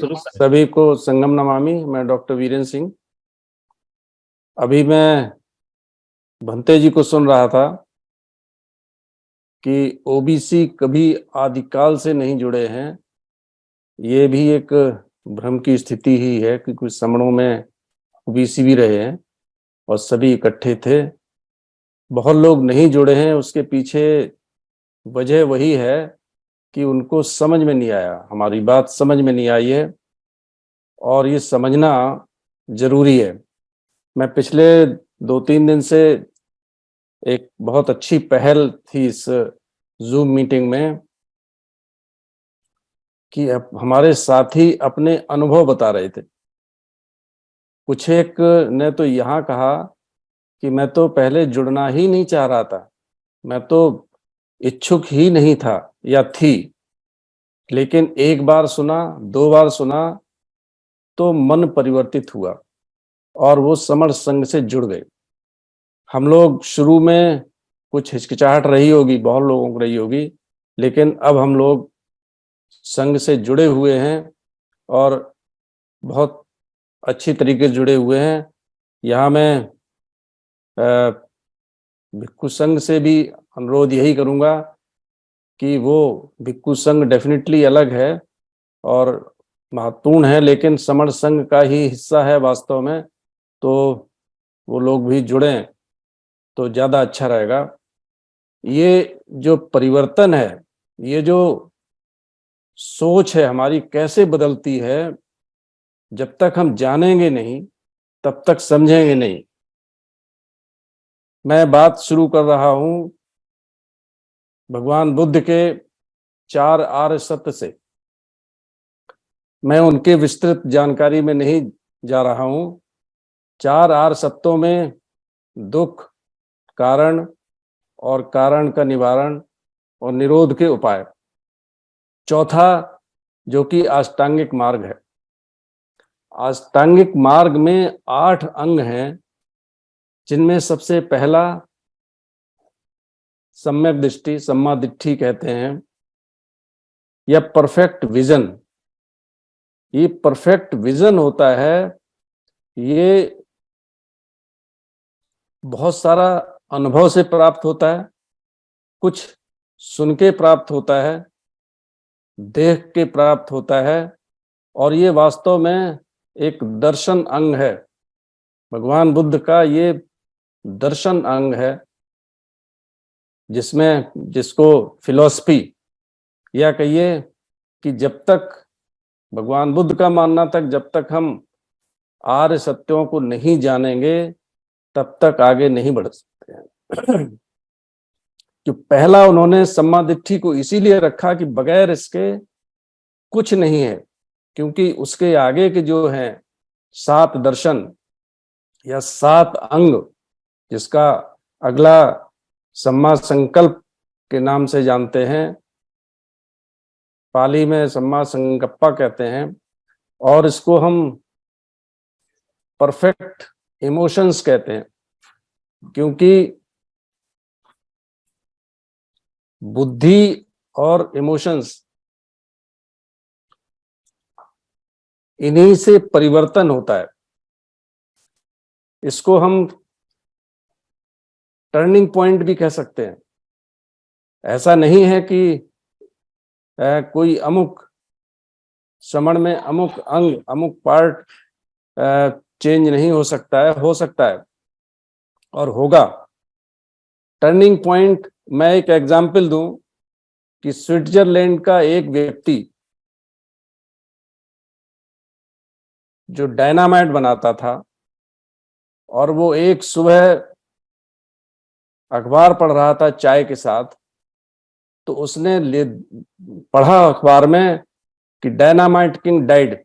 सभी को संगम नमामि। मैं डॉक्टर वीरेंद्र सिंह। अभी मैं भंते जी को सुन रहा था कि ओबीसी कभी आदिकाल से नहीं जुड़े हैं। ये भी एक भ्रम की स्थिति ही है कि कुछ समणों में ओबीसी भी रहे हैं और सभी इकट्ठे थे। बहुत लोग नहीं जुड़े हैं, उसके पीछे वजह वही है कि उनको समझ में नहीं आया, हमारी बात समझ में नहीं आई है और ये समझना जरूरी है। मैं पिछले 2-3 दिन से एक बहुत अच्छी पहल थी इस जूम मीटिंग में कि अब हमारे साथी अपने अनुभव बता रहे थे। कुछ एक ने तो यहाँ कहा कि मैं तो पहले जुड़ना ही नहीं चाह रहा था, मैं तो इच्छुक ही नहीं था या थी, लेकिन एक बार सुना, 2 बार सुना तो मन परिवर्तित हुआ और वो समर संघ से जुड़ गए। हम लोग शुरू में कुछ हिचकिचाहट रही होगी, बहुत लोगों को रही होगी, लेकिन अब हम लोग संघ से जुड़े हुए हैं और बहुत अच्छी तरीके से जुड़े हुए हैं। यहाँ मैं भिक्खु संघ से भी अनुरोध यही करूँगा कि वो भिक्खु संघ डेफिनेटली अलग है और महत्वपूर्ण है, लेकिन समर संघ का ही हिस्सा है वास्तव में, तो वो लोग भी जुड़ें तो ज़्यादा अच्छा रहेगा। ये जो परिवर्तन है, ये जो सोच है हमारी कैसे बदलती है, जब तक हम जानेंगे नहीं तब तक समझेंगे नहीं। मैं बात शुरू कर रहा हूं भगवान बुद्ध के 4 आर्य सत्य से। मैं उनके विस्तृत जानकारी में नहीं जा रहा हूं। 4 आर्य सत्यों में दुख, कारण और कारण का निवारण और निरोध के उपाय, चौथा जो कि अष्टांगिक मार्ग है। अष्टांगिक मार्ग में 8 अंग हैं, जिनमें सबसे पहला सम्यक दृष्टि, सम्मा दिट्ठी कहते हैं, या परफेक्ट विजन। ये परफेक्ट विजन होता है, ये बहुत सारा अनुभव से प्राप्त होता है, कुछ सुन के प्राप्त होता है, देख के प्राप्त होता है, और ये वास्तव में एक दर्शन अंग है। भगवान बुद्ध का ये दर्शन अंग है, जिसको फिलॉसफी या कहिए कि जब तक भगवान बुद्ध का मानना तक जब तक हम आर्य सत्यों को नहीं जानेंगे तब तक आगे नहीं बढ़ सकते हैं। जो पहला उन्होंने सम्मा दिट्ठी को इसीलिए रखा कि बगैर इसके कुछ नहीं है, क्योंकि उसके आगे के जो हैं 7 दर्शन या 7 अंग, जिसका अगला सम्मा संकल्प के नाम से जानते हैं, पाली में सम्मा संकप्पा कहते हैं, और इसको हम परफेक्ट इमोशंस कहते हैं, क्योंकि बुद्धि और इमोशंस, इन्हीं से परिवर्तन होता है। इसको हम टर्निंग पॉइंट भी कह सकते हैं। ऐसा नहीं है कि कोई अमुक श्रमण में अमुक अंग, अमुक पार्ट चेंज नहीं हो सकता है और होगा। टर्निंग पॉइंट, मैं एक एग्जाम्पल दूं कि स्विट्जरलैंड का एक व्यक्ति जो डायनामाइट बनाता था, और वो एक सुबह अखबार पढ़ रहा था चाय के साथ, तो उसने पढ़ा अखबार में कि डायनामाइट किंग डाइड।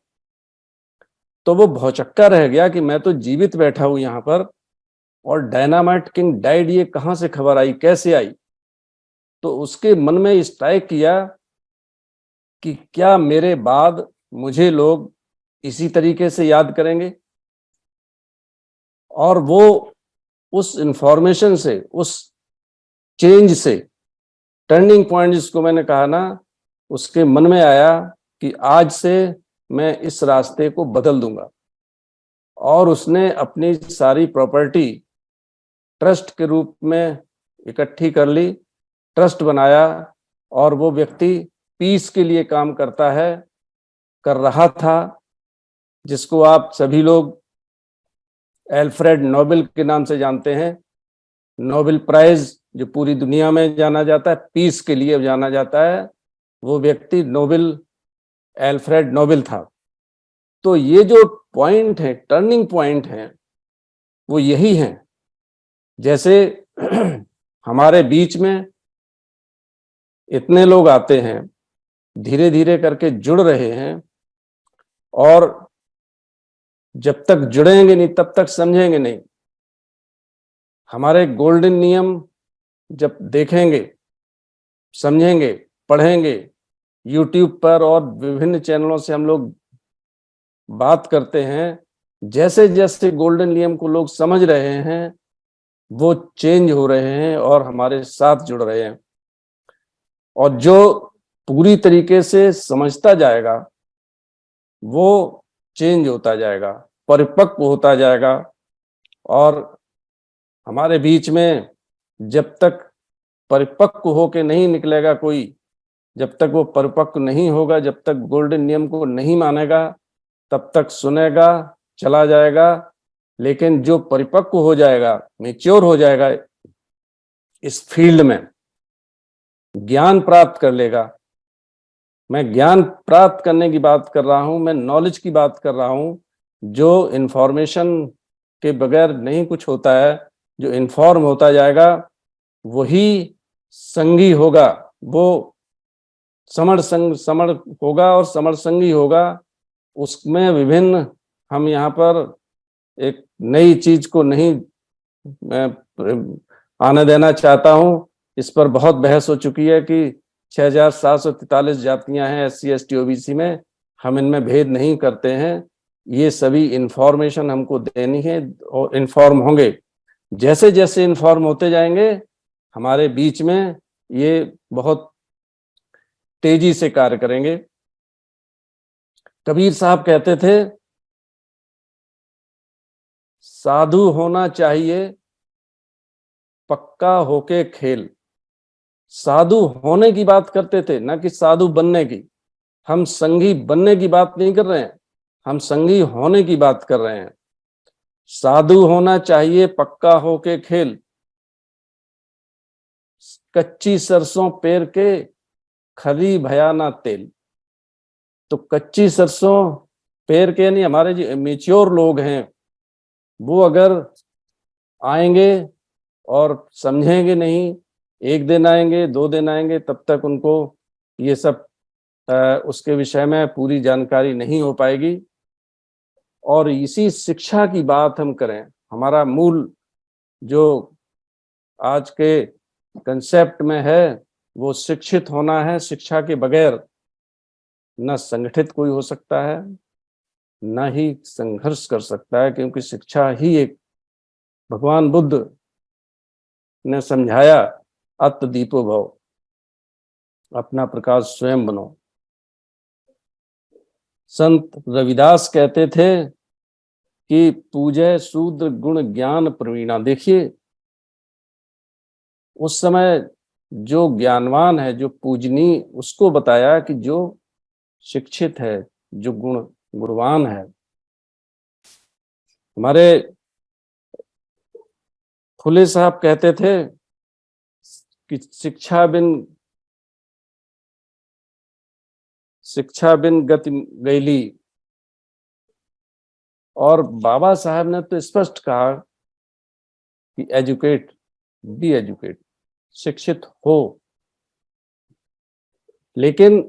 तो वो भौचक्का रह गया कि मैं तो जीवित बैठा हूं यहां पर, और डायनामाइट किंग डाइड ये कहां से खबर आई, कैसे आई। तो उसके मन में स्ट्राइक किया कि क्या मेरे बाद मुझे लोग इसी तरीके से याद करेंगे। और वो उस इंफॉर्मेशन से, उस चेंज से, टर्निंग पॉइंट जिसको मैंने कहा ना, उसके मन में आया कि आज से मैं इस रास्ते को बदल दूंगा। और उसने अपनी सारी प्रॉपर्टी ट्रस्ट के रूप में इकट्ठी कर ली, ट्रस्ट बनाया, और वो व्यक्ति पीस के लिए काम करता है, कर रहा था, जिसको आप सभी लोग एल्फ्रेड नोबेल के नाम से जानते हैं। नोबेल प्राइज जो पूरी दुनिया में जाना जाता है, पीस के लिए जाना जाता है, वो व्यक्ति नोबेल एल्फ्रेड नोबेल था। तो ये जो पॉइंट है, टर्निंग पॉइंट है, वो यही है। जैसे हमारे बीच में इतने लोग आते हैं, धीरे धीरे करके जुड़ रहे हैं, और जब तक जुड़ेंगे नहीं तब तक समझेंगे नहीं। हमारे गोल्डन नियम जब देखेंगे, समझेंगे, पढ़ेंगे, यूट्यूब पर और विभिन्न चैनलों से हम लोग बात करते हैं, जैसे जैसे गोल्डन नियम को लोग समझ रहे हैं, वो चेंज हो रहे हैं और हमारे साथ जुड़ रहे हैं। और जो पूरी तरीके से समझता जाएगा, वो चेंज होता जाएगा, परिपक्व होता जाएगा। और हमारे बीच में जब तक परिपक्व होके नहीं निकलेगा कोई, जब तक वो परिपक्व नहीं होगा, जब तक गोल्डन नियम को नहीं मानेगा, तब तक सुनेगा, चला जाएगा। लेकिन जो परिपक्व हो जाएगा, मैच्योर हो जाएगा, इस फील्ड में ज्ञान प्राप्त कर लेगा। मैं ज्ञान प्राप्त करने की बात कर रहा हूं, मैं नॉलेज की बात कर रहा हूं। जो इंफॉर्मेशन के बगैर नहीं कुछ होता है, जो इन्फॉर्म होता जाएगा वही संगी होगा, वो समर होगा और समर संगी होगा। उसमें विभिन्न, हम यहाँ पर एक नई चीज को नहीं मैं आने देना चाहता हूँ। इस पर बहुत बहस हो चुकी है कि 6,743 जातियां हैं SC ST OBC में, हम इनमें भेद नहीं करते हैं। ये सभी इंफॉर्मेशन हमको देनी है और इन्फॉर्म होंगे। जैसे जैसे इन्फॉर्म होते जाएंगे, हमारे बीच में ये बहुत तेजी से कार्य करेंगे। कबीर साहब कहते थे, साधु होना चाहिए पक्का होके खेल। साधु होने की बात करते थे, ना कि साधु बनने की। हम संगी बनने की बात नहीं कर रहे हैं, हम संगी होने की बात कर रहे हैं। साधु होना चाहिए पक्का होके खेल, कच्ची सरसों पेर के खरी भयाना तेल। तो कच्ची सरसों पेर के, नहीं, हमारे जो मेच्योर लोग हैं, वो अगर आएंगे और समझेंगे नहीं, एक दिन आएंगे, 2 दिन आएंगे, तब तक उनको ये सब उसके विषय में पूरी जानकारी नहीं हो पाएगी। और इसी शिक्षा की बात हम करें, हमारा मूल जो आज के कंसेप्ट में है, वो शिक्षित होना है। शिक्षा के बगैर न संगठित कोई हो सकता है, न ही संघर्ष कर सकता है, क्योंकि शिक्षा ही एक, भगवान बुद्ध ने समझाया, अत्त दीपो भव, अपना प्रकाश स्वयं बनो। संत रविदास कहते थे कि पूजय शूद्र गुण ज्ञान प्रवीणा। देखिए, उस समय जो ज्ञानवान है, जो पूजनीय, उसको बताया कि जो शिक्षित है, जो गुणवान है। हमारे फुले साहब कहते थे कि शिक्षा बिन गति गैली। और बाबा साहब ने तो स्पष्ट कहा कि एजुकेट, बी एजुकेट, शिक्षित हो। लेकिन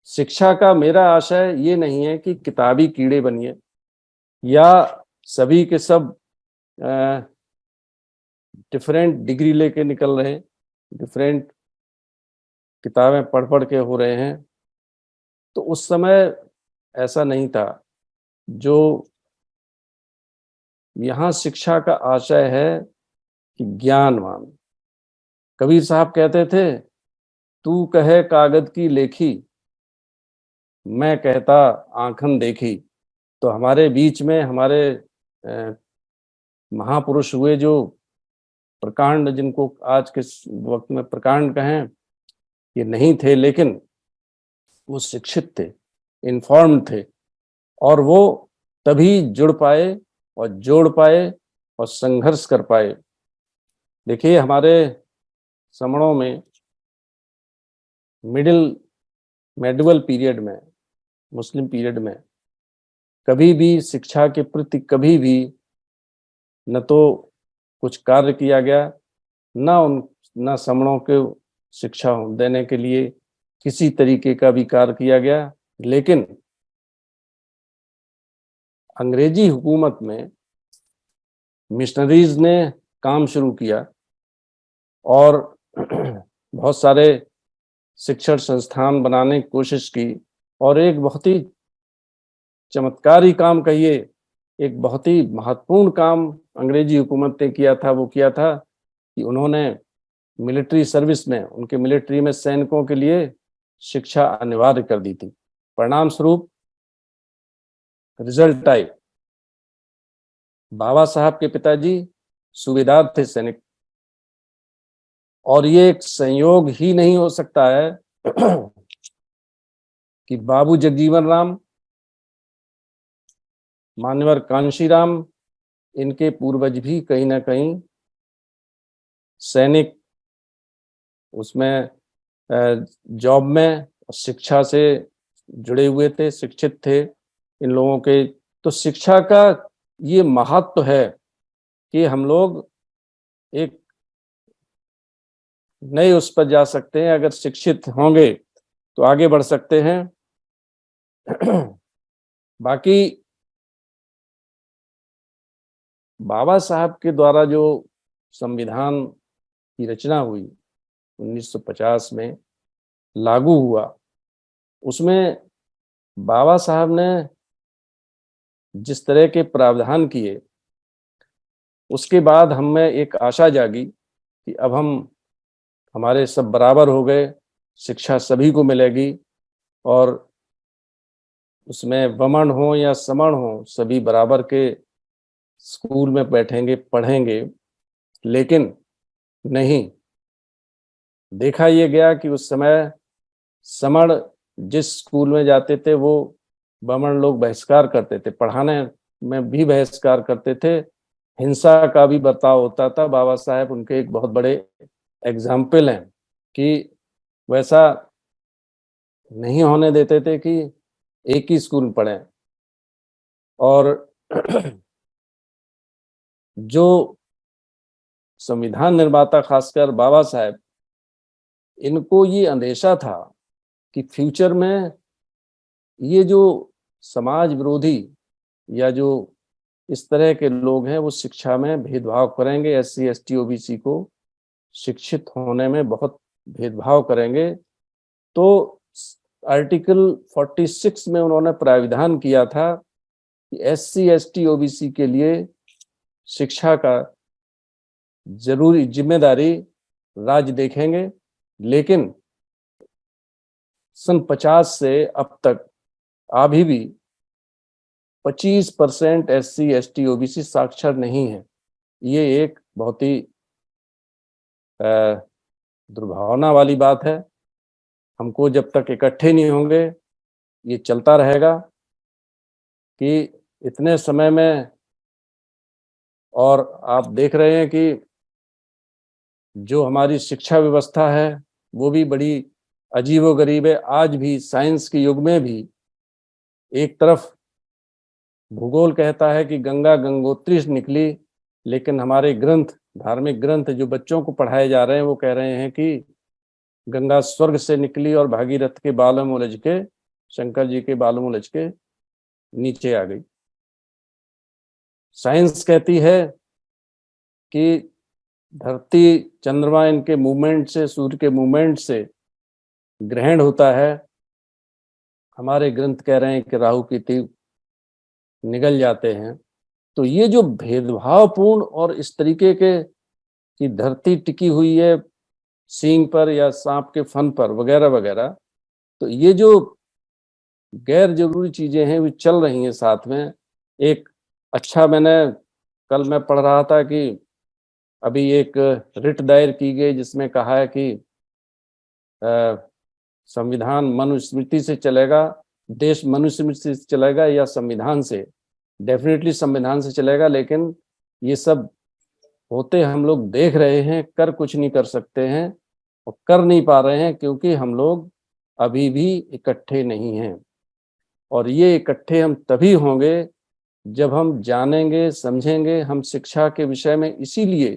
शिक्षा का मेरा आशय ये नहीं है कि किताबी कीड़े बनिए, या सभी के सब डिफरेंट डिग्री लेके निकल रहे हैं, डिफरेंट किताबें पढ़ पढ़ के हो रहे हैं। तो उस समय ऐसा नहीं था। जो यहाँ शिक्षा का आशय है कि ज्ञानवान। कबीर साहब कहते थे, तू कहे कागज की लेखी, मैं कहता आंखन देखी। तो हमारे बीच में हमारे महापुरुष हुए जो प्रकांड, जिनको आज के वक्त में प्रकांड कहें, ये नहीं थे, लेकिन वो शिक्षित थे, इन्फॉर्म्ड थे, और वो तभी जुड़ पाए और जोड़ पाए और संघर्ष कर पाए। देखिए, हमारे समणों में मेडिवल पीरियड में, मुस्लिम पीरियड में कभी भी शिक्षा के प्रति कभी भी न तो कुछ कार्य किया गया, न समणों को शिक्षा देने के लिए किसी तरीके का भी कार्य किया गया। लेकिन अंग्रेजी हुकूमत में मिशनरीज ने काम शुरू किया और बहुत सारे शिक्षण संस्थान बनाने की कोशिश की, और एक बहुत ही चमत्कारी काम कहिए, एक बहुत ही महत्वपूर्ण काम अंग्रेजी हुकूमत ने किया था। वो किया था कि उन्होंने मिलिट्री सर्विस में, उनके मिलिट्री में सैनिकों के लिए शिक्षा अनिवार्य कर दी थी। परिणाम स्वरूप रिजल्ट आई, बाबा साहब के पिताजी सूबेदार थे, सैनिक, और ये एक संयोग ही नहीं हो सकता है कि बाबू जगजीवन राम, मान्यवर कांशीराम, इनके पूर्वज भी कहीं ना कहीं सैनिक, उसमें जॉब में, शिक्षा से जुड़े हुए थे, शिक्षित थे इन लोगों के। तो शिक्षा का ये महत्व है कि हम लोग एक नए उस पर जा सकते हैं, अगर शिक्षित होंगे तो आगे बढ़ सकते हैं। बाकी बाबा साहब के द्वारा जो संविधान की रचना हुई 1950 में, लागू हुआ, उसमें बाबा साहब ने जिस तरह के प्रावधान किए, उसके बाद हम में एक आशा जागी कि अब हमारे सब बराबर हो गए, शिक्षा सभी को मिलेगी, और उसमें वमन हो या समण हो, सभी बराबर के स्कूल में बैठेंगे, पढ़ेंगे। लेकिन नहीं, देखा ये गया कि उस समय समण जिस स्कूल में जाते थे वो बमन लोग बहिष्कार करते थे, पढ़ाने में भी बहिष्कार करते थे, हिंसा का भी बर्ताव होता था। बाबा साहब उनके एक बहुत बड़े एग्जाम्पल हैं कि वैसा नहीं होने देते थे कि एक ही स्कूल में पढ़ें। और जो संविधान निर्माता, खासकर बाबा साहब, इनको ये अंदेशा था कि फ्यूचर में ये जो समाज विरोधी या जो इस तरह के लोग हैं, वो शिक्षा में भेदभाव करेंगे, एससी एसटी ओबीसी को शिक्षित होने में बहुत भेदभाव करेंगे। तो आर्टिकल 46 में उन्होंने प्राविधान किया था कि एससी एसटी ओबीसी के लिए शिक्षा का जरूरी जिम्मेदारी राज्य देखेंगे। लेकिन सन 50 से अब तक अभी भी 25% एससी एसटी ओबीसी साक्षर नहीं है। ये एक बहुत ही दुर्भावना वाली बात है। हमको जब तक इकट्ठे नहीं होंगे, ये चलता रहेगा कि इतने समय में, और आप देख रहे हैं कि जो हमारी शिक्षा व्यवस्था है वो भी बड़ी अजीबोगरीब है। आज भी साइंस के युग में भी एक तरफ भूगोल कहता है कि गंगा गंगोत्री से निकली, लेकिन हमारे ग्रंथ, धार्मिक ग्रंथ जो बच्चों को पढ़ाए जा रहे हैं, वो कह रहे हैं कि गंगा स्वर्ग से निकली और भागीरथ के बालों में उलझ के, शंकर जी के बालों में उलझ के नीचे आ गई। साइंस कहती है कि धरती चंद्रमा इनके मूवमेंट से, सूर्य के मूवमेंट से ग्रहण होता है। हमारे ग्रंथ कह रहे हैं कि राहु केतु निगल जाते हैं। तो ये जो भेदभावपूर्ण और इस तरीके के कि धरती टिकी हुई है सींग पर या सांप के फन पर वगैरह वगैरह, तो ये जो गैर जरूरी चीजें हैं वो चल रही हैं साथ में। एक अच्छा कल मैं पढ़ रहा था कि अभी एक रिट दायर की गई जिसमें कहा है कि अ, संविधान मनुस्मृति से चलेगा, देश मनुस्मृति से चलेगा या संविधान से। डेफिनेटली संविधान से चलेगा, लेकिन ये सब होते हम लोग देख रहे हैं, कर कुछ नहीं कर सकते हैं और कर नहीं पा रहे हैं क्योंकि हम लोग अभी भी इकट्ठे नहीं हैं। और ये इकट्ठे हम तभी होंगे जब हम जानेंगे, समझेंगे। हम शिक्षा के विषय में इसीलिए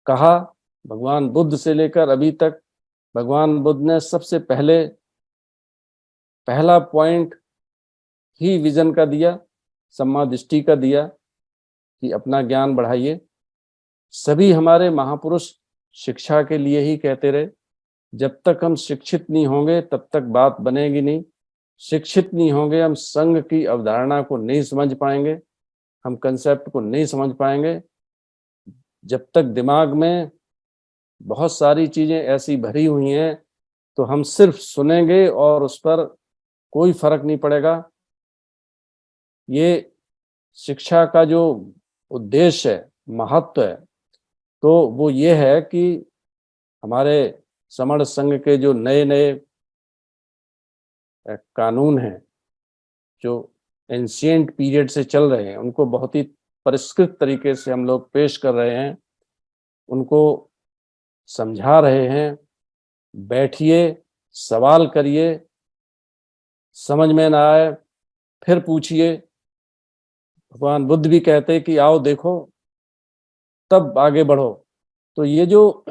कहा, भगवान बुद्ध से लेकर अभी तक भगवान बुद्ध ने सबसे पहला पॉइंट ही विजन का दिया, सम्मादृष्टि का दिया कि अपना ज्ञान बढ़ाइए। सभी हमारे महापुरुष शिक्षा के लिए ही कहते रहे। जब तक हम शिक्षित नहीं होंगे तब तक बात बनेगी नहीं। शिक्षित नहीं होंगे हम संघ की अवधारणा को नहीं समझ पाएंगे, हम कंसेप्ट को नहीं समझ पाएंगे। जब तक दिमाग में बहुत सारी चीजें ऐसी भरी हुई हैं तो हम सिर्फ सुनेंगे और उस पर कोई फर्क नहीं पड़ेगा। ये शिक्षा का जो उद्देश्य है, महत्व है, तो वो ये है कि हमारे समण संघ के जो नए नए कानून हैं जो एंशिएंट पीरियड से चल रहे हैं, उनको बहुत ही परिष्कृत तरीके से हम लोग पेश कर रहे हैं, उनको समझा रहे हैं। बैठिए, सवाल करिए, समझ में ना आए फिर पूछिए। भगवान बुद्ध भी कहते कि आओ देखो तब आगे बढ़ो। तो ये जो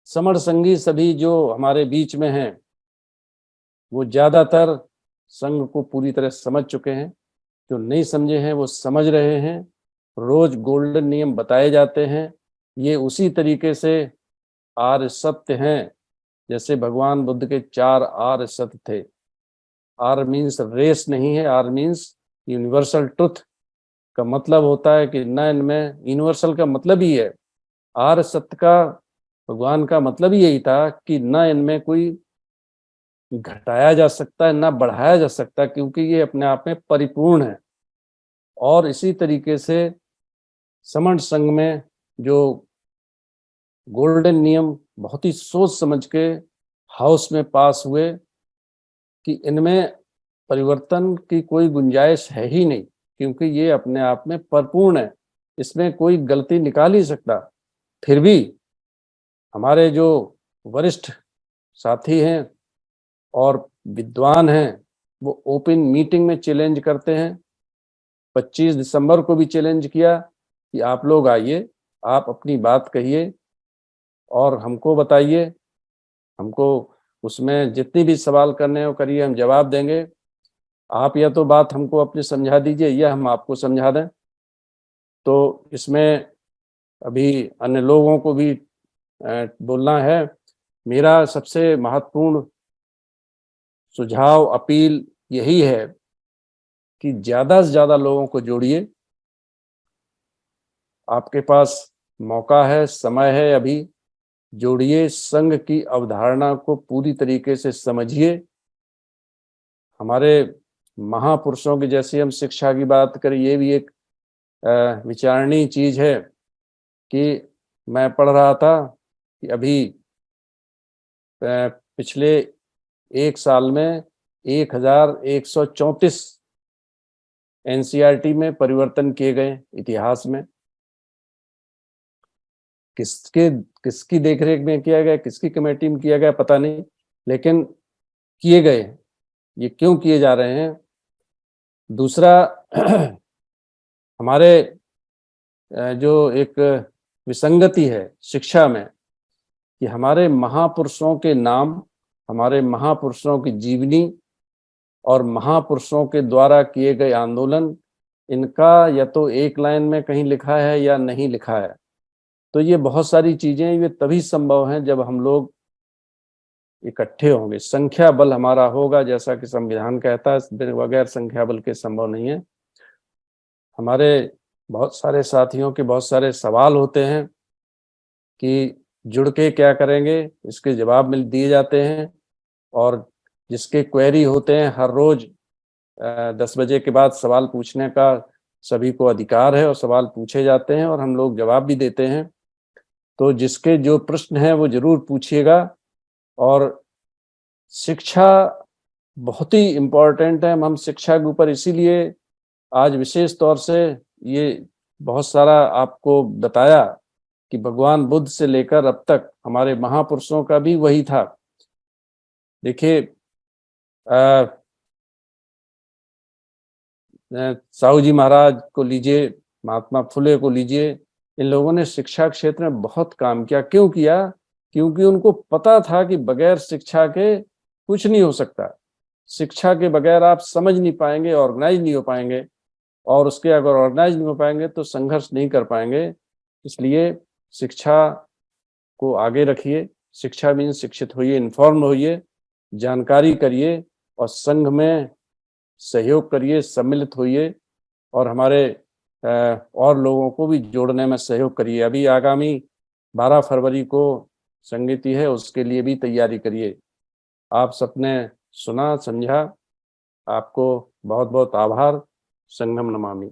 समर संगी सभी जो हमारे बीच में हैं वो ज्यादातर संघ को पूरी तरह समझ चुके हैं। जो नहीं समझे हैं वो समझ रहे हैं। रोज गोल्डन नियम बताए जाते हैं। ये उसी तरीके से आर्य सत्य हैं जैसे भगवान बुद्ध के 4 आर्य सत्य थे। आर मीन्स रेस नहीं है, आर मीन्स यूनिवर्सल ट्रुथ का मतलब होता है कि न इनमें, यूनिवर्सल का मतलब ही है, आर्य सत्य का भगवान का मतलब ही यही था कि न इनमें कोई घटाया जा सकता है ना बढ़ाया जा सकता, क्योंकि ये अपने आप में परिपूर्ण है। और इसी तरीके से समण संघ में जो गोल्डन नियम बहुत ही सोच समझ के हाउस में पास हुए कि इनमें परिवर्तन की कोई गुंजाइश है ही नहीं, क्योंकि ये अपने आप में परिपूर्ण है, इसमें कोई गलती निकाल ही सकता। फिर भी हमारे जो वरिष्ठ साथी हैं और विद्वान हैं वो ओपन मीटिंग में चैलेंज करते हैं। 25 दिसंबर को भी चैलेंज किया कि आप लोग आइए, आप अपनी बात कहिए और हमको बताइए, हमको उसमें जितनी भी सवाल करने हो करिए, हम जवाब देंगे। आप या तो बात हमको अपनी समझा दीजिए या हम आपको समझा दें। तो इसमें अभी अन्य लोगों को भी बोलना है। मेरा सबसे महत्वपूर्ण सुझाव, अपील यही है कि ज़्यादा से ज़्यादा लोगों को जोड़िए। आपके पास मौका है, समय है अभी, जोड़िए, संघ की अवधारणा को पूरी तरीके से समझिए। हमारे महापुरुषों की जैसे हम शिक्षा की बात करें, ये भी एक विचारणीय चीज है कि मैं पढ़ रहा था कि अभी पिछले एक साल में 1134 एनसीईआरटी में परिवर्तन किए गए इतिहास में। किसके किसकी देखरेख में किया गया, किसकी कमेटी में किया गया पता नहीं, लेकिन किए गए। ये क्यों किए जा रहे हैं? दूसरा हमारे जो एक विसंगति है शिक्षा में कि हमारे महापुरुषों के नाम, हमारे महापुरुषों की जीवनी और महापुरुषों के द्वारा किए गए आंदोलन, इनका या तो एक लाइन में कहीं लिखा है या नहीं लिखा है। तो ये बहुत सारी चीजें ये तभी संभव हैं जब हम लोग इकट्ठे होंगे, संख्या बल हमारा होगा, जैसा कि संविधान कहता है बगैर संख्या बल के संभव नहीं है। हमारे बहुत सारे साथियों के बहुत सारे सवाल होते हैं कि जुड़ के क्या करेंगे, इसके जवाब मिल दिए जाते हैं। और जिसके क्वेरी होते हैं हर रोज 10 बजे के बाद सवाल पूछने का सभी को अधिकार है और सवाल पूछे जाते हैं और हम लोग जवाब भी देते हैं। तो जिसके जो प्रश्न हैं वो जरूर पूछिएगा। और शिक्षा बहुत ही इम्पोर्टेंट है। हम शिक्षा के ऊपर इसीलिए आज विशेष तौर से ये बहुत सारा आपको बताया कि भगवान बुद्ध से लेकर अब तक हमारे महापुरुषों का भी वही था। देखिए साहू जी महाराज को लीजिए, महात्मा फुले को लीजिए, इन लोगों ने शिक्षा क्षेत्र में बहुत काम किया। क्यों किया? क्योंकि उनको पता था कि बगैर शिक्षा के कुछ नहीं हो सकता। शिक्षा के बगैर आप समझ नहीं पाएंगे, ऑर्गेनाइज नहीं हो पाएंगे, और उसके अगर ऑर्गेनाइज नहीं हो पाएंगे तो संघर्ष नहीं कर पाएंगे। इसलिए शिक्षा को आगे रखिए। शिक्षा मीन्स शिक्षित होइए, इन्फॉर्म होइए, जानकारी करिए और संघ में सहयोग करिए, सम्मिलित होइए और हमारे और लोगों को भी जोड़ने में सहयोग करिए। अभी आगामी 12 फरवरी को संगीति है, उसके लिए भी तैयारी करिए। आप सबने सुना, समझा, आपको बहुत बहुत आभार। संगम नमामि।